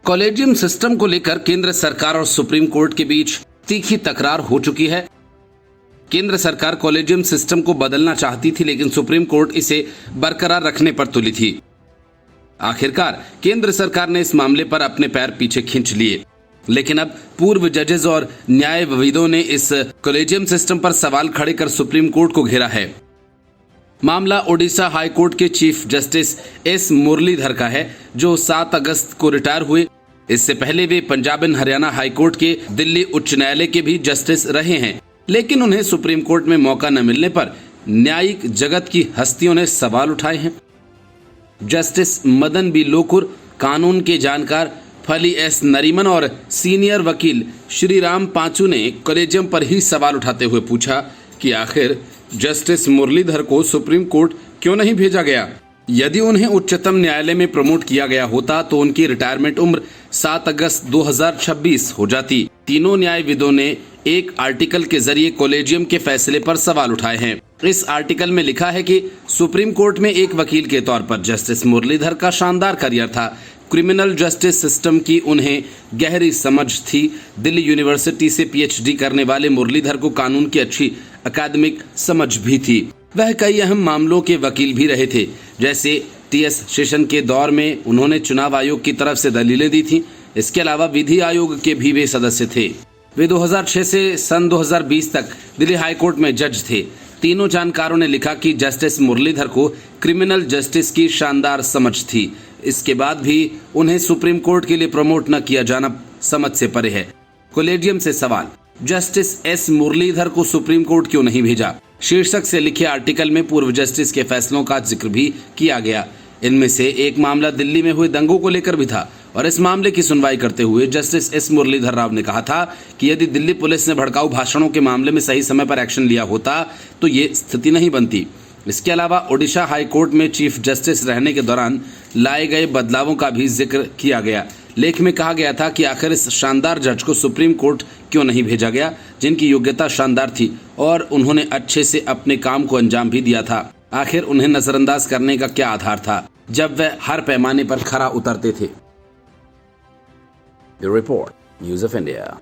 Collegium system को लेकर केंद्र सरकार और सुप्रीम कोर्ट के बीच तीखी तकरार हो चुकी है। केंद्र सरकार कॉलेजियम सिस्टम को बदलना चाहती थी, लेकिन सुप्रीम कोर्ट इसे बरकरार रखने पर तुली थी। आखिरकार केंद्र सरकार ने इस मामले पर अपने पैर पीछे खींच लिए, लेकिन अब पूर्व जजेस और न्यायविदों ने इस कॉलेजियम सिस्टम पर सवाल खड़े कर सुप्रीम कोर्ट को घेरा है। मामला ओडिशा हाई कोर्ट के चीफ जस्टिस एस मुरलीधर का है, जो 7 अगस्त को रिटायर हुए। इससे पहले वे Punjab and Haryana high court के दिल्ली उच्च न्यायालय के भी जस्टिस रहे हैं, लेकिन उन्हें सुप्रीम कोर्ट में मौका न मिलने पर न्यायिक जगत की हस्तियों ने सवाल उठाए हैं। जस्टिस मदन बी लोकुर, कानून के जानकार फली एस नरीमन और सीनियर वकील श्रीराम पांचू ने कॉलेजियम पर ही सवाल उठाते हुए पूछा कि आखिर जस्टिस मुरलीधर को सुप्रीम कोर्ट क्यों नहीं भेजा गया। यदि उन्हें उच्चतम न्यायालय में प्रमोट किया गया होता तो उनकी रिटायरमेंट उम्र 7 अगस्त 2026 हो जाती। तीनों न्यायविदों ने एक आर्टिकल के जरिए कॉलेजियम के फैसले पर सवाल उठाए हैं। इस आर्टिकल में लिखा है कि सुप्रीम कोर्ट में एक वकील के तौर पर जस्टिस मुरलीधर का शानदार करियर था। क्रिमिनल जस्टिस सिस्टम की उन्हें गहरी समझ थी। दिल्ली यूनिवर्सिटी से पीएचडी करने वाले मुरलीधर को कानून की अच्छी अकादमिक समझ भी थी। वह कई अहम मामलों के वकील भी रहे थे, जैसे टीएस सेशन के दौर में उन्होंने चुनाव आयोग की तरफ से दलीलें दी थी। इसके अलावा विधि आयोग के भी वे सदस्य थे। वे 2006 से सन 2020 तक दिल्ली हाई कोर्ट में जज थे। तीनों जानकारों ने लिखा कि जस्टिस मुरलीधर को क्रिमिनल जस्टिस की शानदार समझ थी। इसके बाद भी उन्हें सुप्रीम कोर्ट के लिए प्रमोट न किया जाना समझ से परे है। कॉलेजियम से सवाल, जस्टिस एस मुरलीधर को सुप्रीम कोर्ट क्यों नहीं भेजा? शीर्षक से लिखे आर्टिकल में पूर्व जस्टिस के फैसलों का जिक्र भी किया गया। इनमें से एक मामला दिल्ली में हुए दंगों को लेकर भी था, और इस मामले की सुनवाई करते हुए जस्टिस एस मुरलीधर राव ने कहा था कि यदि दिल्ली पुलिस ने भड़काऊ भाषणों के मामले में सही समय पर एक्शन लिया होता तो ये स्थिति नहीं बनती। इसके अलावा ओडिशा हाई कोर्ट में चीफ जस्टिस रहने के दौरान लाए गए बदलावों का भी जिक्र किया गया। लेख में कहा गया था कि आखिर इस शानदार जज को सुप्रीम कोर्ट क्यों नहीं भेजा गया, जिनकी योग्यता शानदार थी और उन्होंने अच्छे से अपने काम को अंजाम भी दिया था। आखिर उन्हें नजरअंदाज करने का क्या आधार था जब वह हर पैमाने पर खरा उतरते थे। Bureau report, news of India.